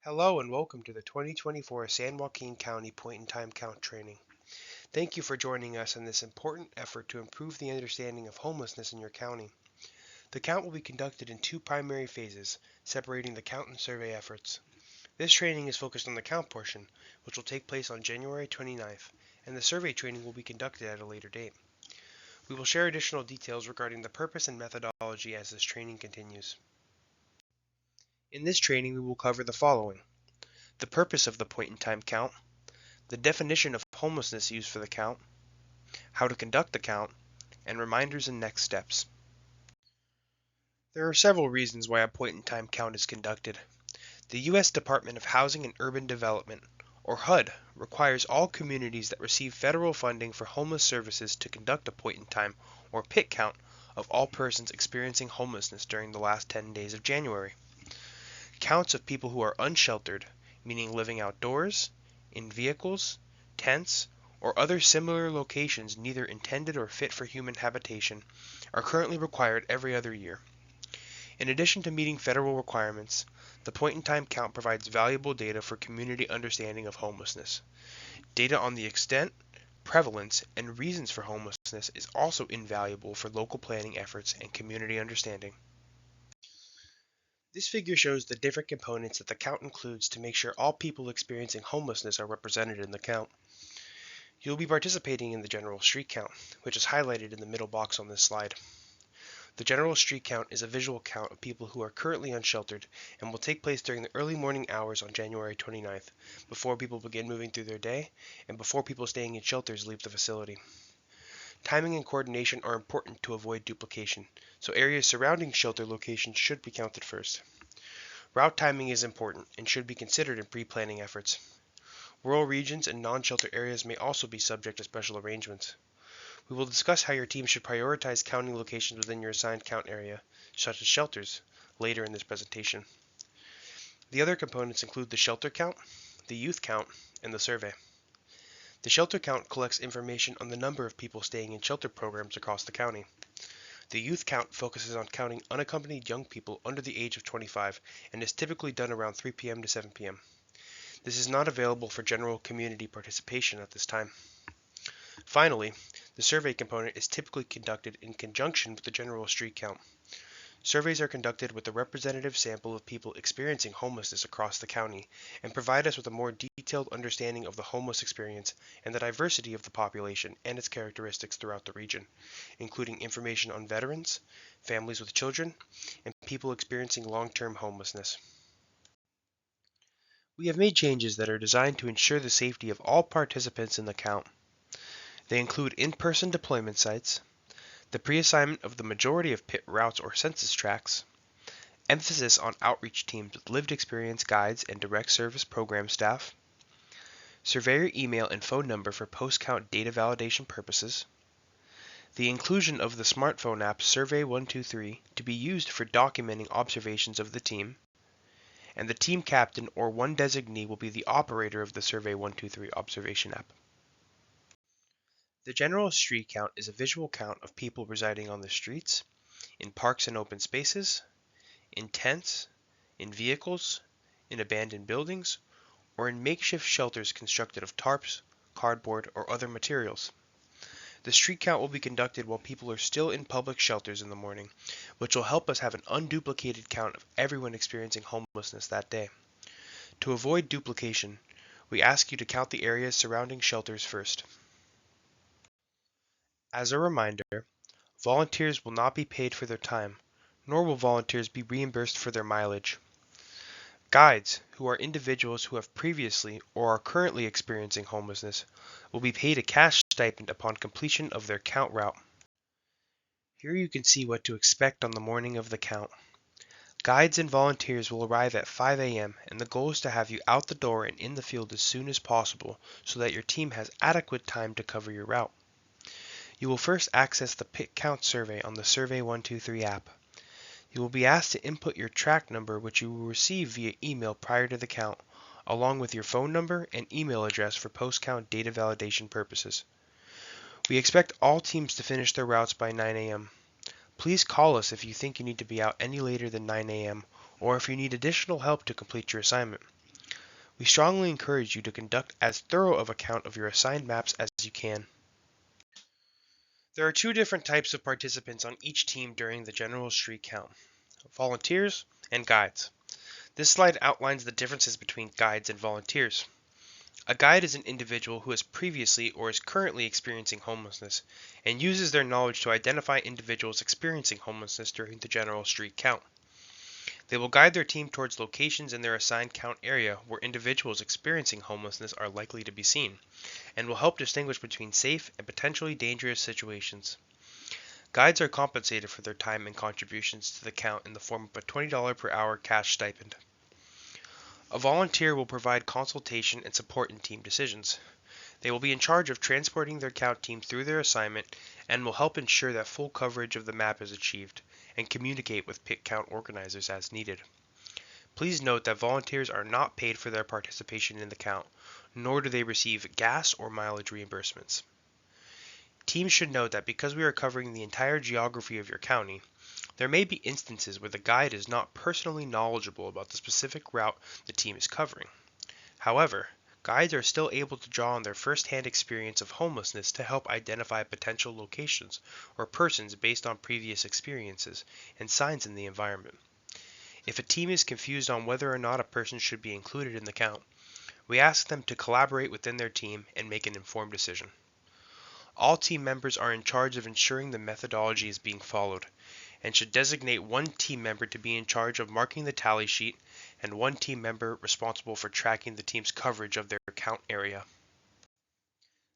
Hello and welcome to the 2024 San Joaquin County Point-in-Time Count Training. Thank you for joining us in this important effort to improve the understanding of homelessness in your county. The count will be conducted in two primary phases, separating the count and survey efforts. This training is focused on the count portion, which will take place on January 29th, and the survey training will be conducted at a later date. We will share additional details regarding the purpose and methodology as this training continues. In this training, we will cover the following: the purpose of the point-in-time count, the definition of homelessness used for the count, how to conduct the count, and reminders and next steps. There are several reasons why a point-in-time count is conducted. The U.S. Department of Housing and Urban Development, or HUD, requires all communities that receive federal funding for homeless services to conduct a point-in-time, or PIT count, of all persons experiencing homelessness during the last 10 days of January. Counts of people who are unsheltered, meaning living outdoors, in vehicles, tents, or other similar locations neither intended or fit for human habitation, are currently required every other year. In addition to meeting federal requirements, the point-in-time count provides valuable data for community understanding of homelessness. Data on the extent, prevalence, and reasons for homelessness is also invaluable for local planning efforts and community understanding. This figure shows the different components that the count includes to make sure all people experiencing homelessness are represented in the count. You will be participating in the general street count, which is highlighted in the middle box on this slide. The general street count is a visual count of people who are currently unsheltered and will take place during the early morning hours on January 29th, before people begin moving through their day and before people staying in shelters leave the facility. Timing and coordination are important to avoid duplication, so areas surrounding shelter locations should be counted first. Route timing is important and should be considered in pre-planning efforts. Rural regions and non-shelter areas may also be subject to special arrangements. We will discuss how your team should prioritize counting locations within your assigned count area, such as shelters, later in this presentation. The other components include the shelter count, the youth count, and the survey. The shelter count collects information on the number of people staying in shelter programs across the county. The youth count focuses on counting unaccompanied young people under the age of 25 and is typically done around 3 p.m. to 7 p.m. This is not available for general community participation at this time. Finally, the survey component is typically conducted in conjunction with the general street count. Surveys are conducted with a representative sample of people experiencing homelessness across the county and provide us with a more detailed understanding of the homeless experience and the diversity of the population and its characteristics throughout the region, including information on veterans, families with children, and people experiencing long-term homelessness. We have made changes that are designed to ensure the safety of all participants in the count. They include in-person deployment sites, the pre-assignment of the majority of PIT routes or census tracts, emphasis on outreach teams with lived experience guides and direct service program staff, surveyor email and phone number for post-count data validation purposes, the inclusion of the smartphone app Survey123 to be used for documenting observations of the team, and the team captain or one designee will be the operator of the Survey123 observation app. The general street count is a visual count of people residing on the streets, in parks and open spaces, in tents, in vehicles, in abandoned buildings, or in makeshift shelters constructed of tarps, cardboard, or other materials. The street count will be conducted while people are still in public shelters in the morning, which will help us have an unduplicated count of everyone experiencing homelessness that day. To avoid duplication, we ask you to count the areas surrounding shelters first. As a reminder, volunteers will not be paid for their time, nor will volunteers be reimbursed for their mileage. Guides, who are individuals who have previously or are currently experiencing homelessness, will be paid a cash stipend upon completion of their count route. Here you can see what to expect on the morning of the count. Guides and volunteers will arrive at 5 a.m. and the goal is to have you out the door and in the field as soon as possible so that your team has adequate time to cover your route. You will first access the PIT count survey on the Survey123 app. You will be asked to input your track number, which you will receive via email prior to the count, along with your phone number and email address for post-count data validation purposes. We expect all teams to finish their routes by 9 a.m. Please call us if you think you need to be out any later than 9 a.m. or if you need additional help to complete your assignment. We strongly encourage you to conduct as thorough of a count of your assigned maps as you can. There are two different types of participants on each team during the general street count: volunteers and guides. This slide outlines the differences between guides and volunteers. A guide is an individual who has previously or is currently experiencing homelessness and uses their knowledge to identify individuals experiencing homelessness during the general street count. They will guide their team towards locations in their assigned count area where individuals experiencing homelessness are likely to be seen, and will help distinguish between safe and potentially dangerous situations. Guides are compensated for their time and contributions to the count in the form of a $20 per hour cash stipend. A volunteer will provide consultation and support in team decisions. They will be in charge of transporting their count team through their assignment and will help ensure that full coverage of the map is achieved and communicate with pit count organizers as needed. Please note that volunteers are not paid for their participation in the count, nor do they receive gas or mileage reimbursements. Teams should note that because we are covering the entire geography of your county, there may be instances where the guide is not personally knowledgeable about the specific route the team is covering. However, guides are still able to draw on their first-hand experience of homelessness to help identify potential locations or persons based on previous experiences and signs in the environment. If a team is confused on whether or not a person should be included in the count, we ask them to collaborate within their team and make an informed decision. All team members are in charge of ensuring the methodology is being followed, and should designate one team member to be in charge of marking the tally sheet and one team member responsible for tracking the team's coverage of their count area.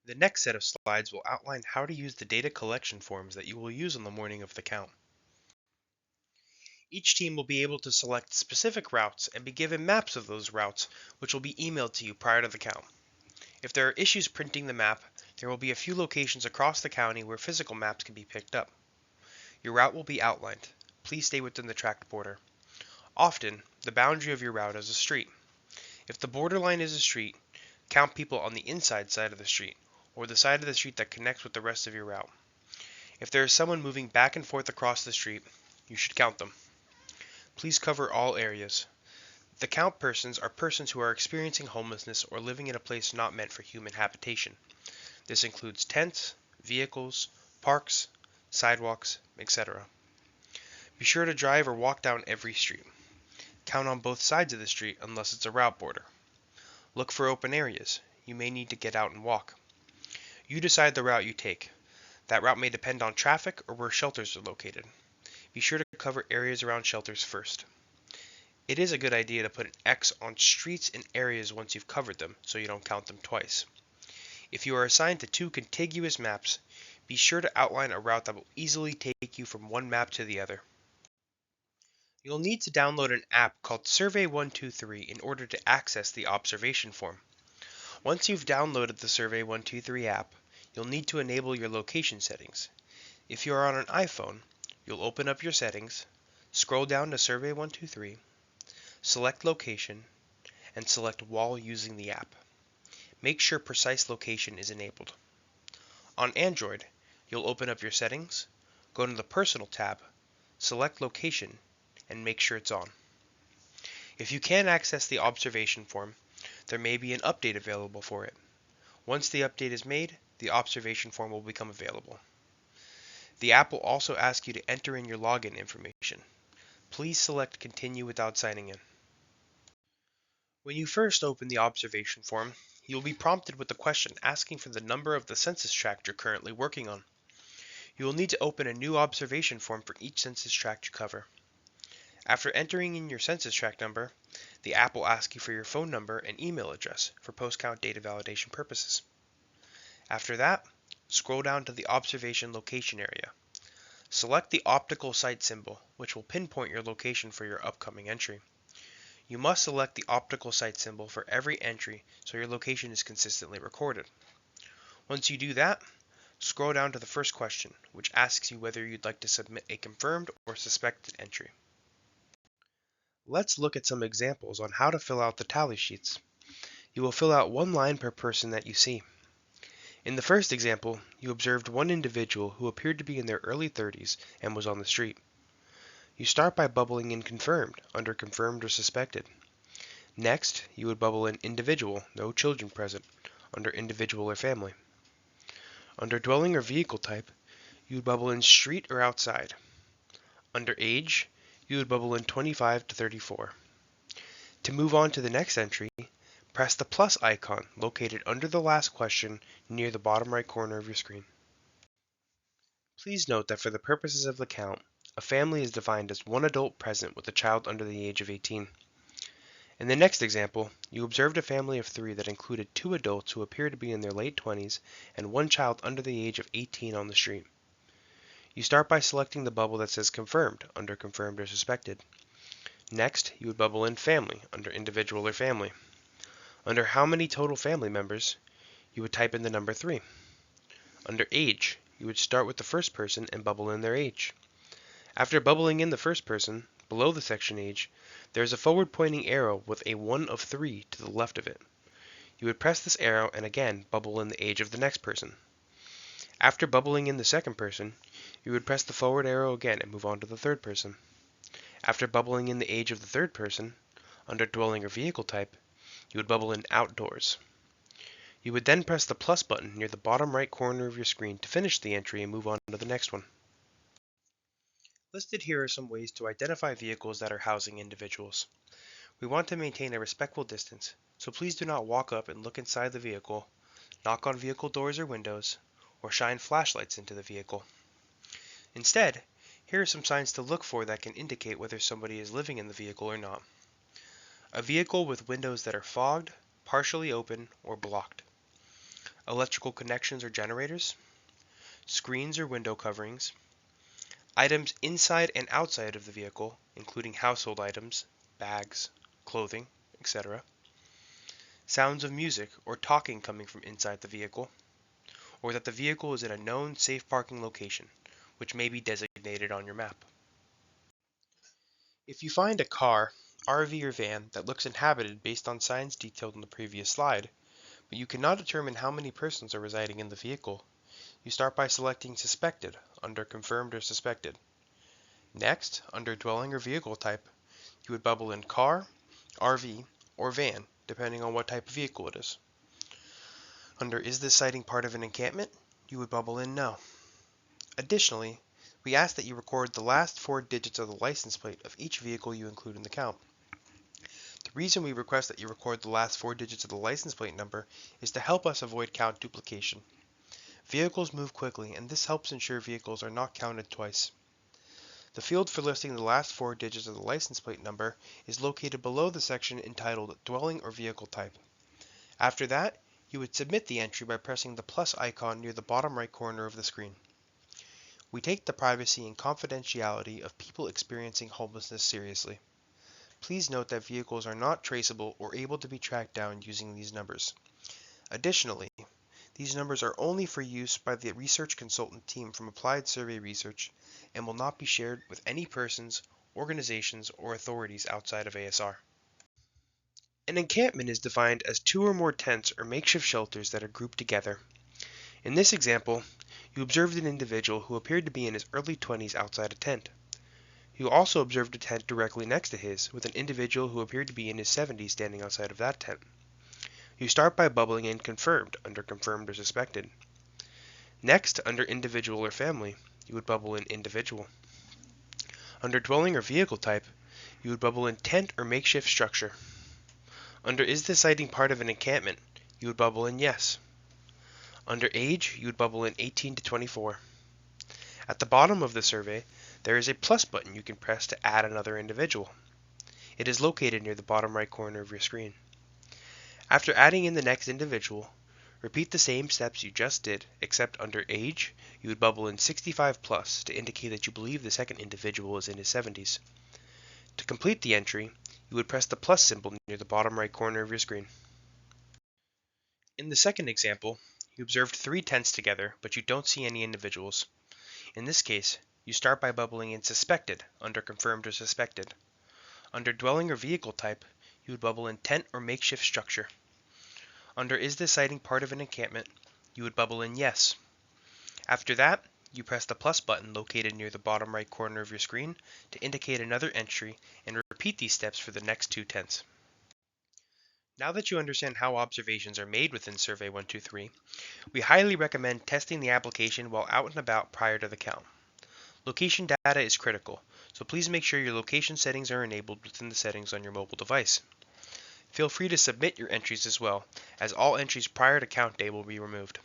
The next set of slides will outline how to use the data collection forms that you will use on the morning of the count. Each team will be able to select specific routes and be given maps of those routes, which will be emailed to you prior to the count. If there are issues printing the map, there will be a few locations across the county where physical maps can be picked up. Your route will be outlined. Please stay within the tracked border. Often, the boundary of your route is a street. If the borderline is a street, count people on the inside side of the street, or the side of the street that connects with the rest of your route. If there is someone moving back and forth across the street, you should count them. Please cover all areas. The count persons are persons who are experiencing homelessness or living in a place not meant for human habitation. This includes tents, vehicles, parks, sidewalks, etc. Be sure to drive or walk down every street. Count on both sides of the street unless it's a route border. Look for open areas. You may need to get out and walk. You decide the route you take. That route may depend on traffic or where shelters are located. Be sure to cover areas around shelters first. It is a good idea to put an X on streets and areas once you've covered them, so you don't count them twice. If you are assigned to two contiguous maps, be sure to outline a route that will easily take you from one map to the other. You'll need to download an app called Survey 123 in order to access the observation form. Once you've downloaded the Survey 123 app, you'll need to enable your location settings. If you are on an iPhone, you'll open up your settings, scroll down to Survey 123, select Location, and select Wall using the app. Make sure Precise Location is enabled. On Android, you'll open up your settings, go to the Personal tab, select Location, and make sure it's on. If you can't access the observation form, there may be an update available for it. Once the update is made, the observation form will become available. The app will also ask you to enter in your login information. Please select Continue without signing in. When you first open the observation form, you will be prompted with a question asking for the number of the census tract you're currently working on. You will need to open a new observation form for each census tract you cover. After entering in your census tract number, the app will ask you for your phone number and email address for post-count data validation purposes. After that, scroll down to the observation location area. Select the optical site symbol, which will pinpoint your location for your upcoming entry. You must select the optical site symbol for every entry so your location is consistently recorded. Once you do that, scroll down to the first question, which asks you whether you'd like to submit a confirmed or suspected entry. Let's look at some examples on how to fill out the tally sheets. You will fill out one line per person that you see. In the first example, you observed one individual who appeared to be in their early 30s and was on the street. You start by bubbling in confirmed under confirmed or suspected. Next, you would bubble in individual, no children present, under individual or family. Under dwelling or vehicle type, you would bubble in street or outside. Under age, you would bubble in 25 to 34. To move on to the next entry, press the plus icon located under the last question near the bottom right corner of your screen. Please note that for the purposes of the count, a family is defined as one adult present with a child under the age of 18. In the next example, you observed a family of 3 that included 2 adults who appear to be in their late 20s and 1 child under the age of 18 on the street. You start by selecting the bubble that says confirmed under confirmed or suspected. Next, you would bubble in family under individual or family. Under how many total family members, you would type in the number 3. Under age, you would start with the first person and bubble in their age. After bubbling in the first person, below the section age, there is a forward pointing arrow with a 1 of 3 to the left of it. You would press this arrow and again bubble in the age of the next person. After bubbling in the second person, you would press the forward arrow again and move on to the third person. After bubbling in the age of the third person, under dwelling or vehicle type, you would bubble in outdoors. You would then press the plus button near the bottom right corner of your screen to finish the entry and move on to the next one. Listed here are some ways to identify vehicles that are housing individuals. We want to maintain a respectful distance, so please do not walk up and look inside the vehicle, knock on vehicle doors or windows, or shine flashlights into the vehicle. Instead, here are some signs to look for that can indicate whether somebody is living in the vehicle or not. A vehicle with windows that are fogged, partially open, or blocked. Electrical connections or generators. Screens or window coverings. Items inside and outside of the vehicle, including household items, bags, clothing, etc. Sounds of music or talking coming from inside the vehicle. Or that the vehicle is in a known safe parking location, which may be designated on your map. If you find a car, RV, or van that looks inhabited based on signs detailed in the previous slide, but you cannot determine how many persons are residing in the vehicle, you start by selecting Suspected under Confirmed or Suspected. Next, under Dwelling or Vehicle Type, you would bubble in Car, RV, or Van, depending on what type of vehicle it is. Under Is this sighting part of an encampment, you would bubble in No. Additionally, we ask that you record the last 4 digits of the license plate of each vehicle you include in the count. The reason we request that you record the last 4 digits of the license plate number is to help us avoid count duplication. Vehicles move quickly, and this helps ensure vehicles are not counted twice. The field for listing the last 4 digits of the license plate number is located below the section entitled Dwelling or Vehicle Type. After that, you would submit the entry by pressing the plus icon near the bottom right corner of the screen. We take the privacy and confidentiality of people experiencing homelessness seriously. Please note that vehicles are not traceable or able to be tracked down using these numbers. Additionally, these numbers are only for use by the research consultant team from Applied Survey Research and will not be shared with any persons, organizations, or authorities outside of ASR. An encampment is defined as 2 or more tents or makeshift shelters that are grouped together. In this example, you observed an individual who appeared to be in his early 20s outside a tent. You also observed a tent directly next to his, with an individual who appeared to be in his 70s standing outside of that tent. You start by bubbling in Confirmed under Confirmed or Suspected. Next, under Individual or Family, you would bubble in Individual. Under Dwelling or Vehicle Type, you would bubble in Tent or Makeshift Structure. Under Is this sighting part of an encampment, you would bubble in Yes. Under Age, you would bubble in 18 to 24. At the bottom of the survey, there is a plus button you can press to add another individual. It is located near the bottom right corner of your screen. After adding in the next individual, repeat the same steps you just did, except under Age, you would bubble in 65 plus to indicate that you believe the second individual is in his 70s. To complete the entry, you would press the plus symbol near the bottom right corner of your screen. In the second example, you observed 3 tents together, but you don't see any individuals. In this case, you start by bubbling in Suspected under Confirmed or Suspected. Under Dwelling or Vehicle Type, you would bubble in Tent or Makeshift Structure. Under Is this sighting part of an encampment, you would bubble in Yes. After that, you press the plus button located near the bottom right corner of your screen to indicate another entry and repeat these steps for the next 2 tents. Now that you understand how observations are made within Survey 123, we highly recommend testing the application while out and about prior to the count. Location data is critical, so please make sure your location settings are enabled within the settings on your mobile device. Feel free to submit your entries as well, as all entries prior to count day will be removed.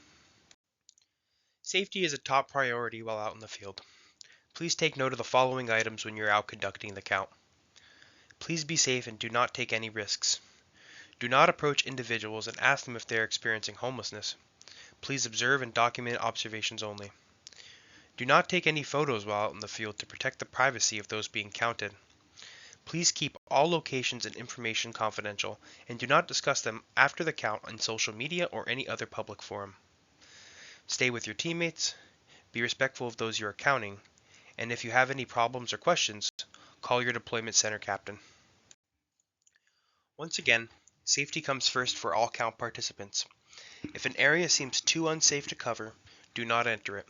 Safety is a top priority while out in the field. Please take note of the following items when you're out conducting the count. Please be safe and do not take any risks. Do not approach individuals and ask them if they are experiencing homelessness. Please observe and document observations only. Do not take any photos while out in the field to protect the privacy of those being counted. Please keep all locations and information confidential and do not discuss them after the count on social media or any other public forum. Stay with your teammates, be respectful of those you are counting, and if you have any problems or questions, call your deployment center captain. Once again, safety comes first for all count participants. If an area seems too unsafe to cover, do not enter it.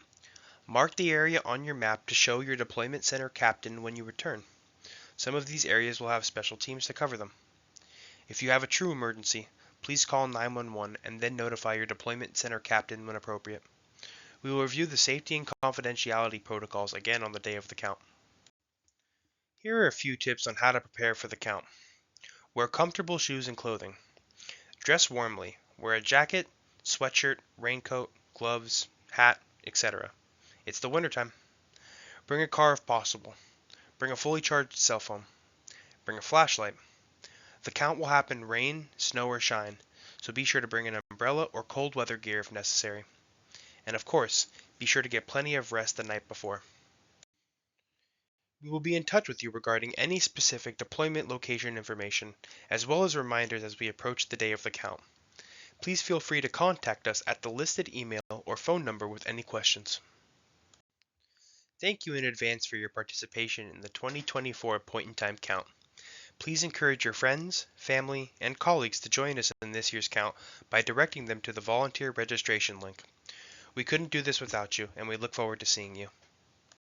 Mark the area on your map to show your deployment center captain when you return. Some of these areas will have special teams to cover them. If you have a true emergency, please call 911 and then notify your deployment center captain when appropriate. We will review the safety and confidentiality protocols again on the day of the count. Here are a few tips on how to prepare for the count. Wear comfortable shoes and clothing. Dress warmly. Wear a jacket, sweatshirt, raincoat, gloves, hat, etc. It's the wintertime. Bring a car if possible. Bring a fully charged cell phone. Bring a flashlight. The count will happen rain, snow, or shine, so be sure to bring an umbrella or cold weather gear if necessary. And of course, be sure to get plenty of rest the night before. We will be in touch with you regarding any specific deployment location information, as well as reminders as we approach the day of the count. Please feel free to contact us at the listed email or phone number with any questions. Thank you in advance for your participation in the 2024 point-in-time count. Please encourage your friends, family, and colleagues to join us in this year's count by directing them to the volunteer registration link. We couldn't do this without you, and we look forward to seeing you.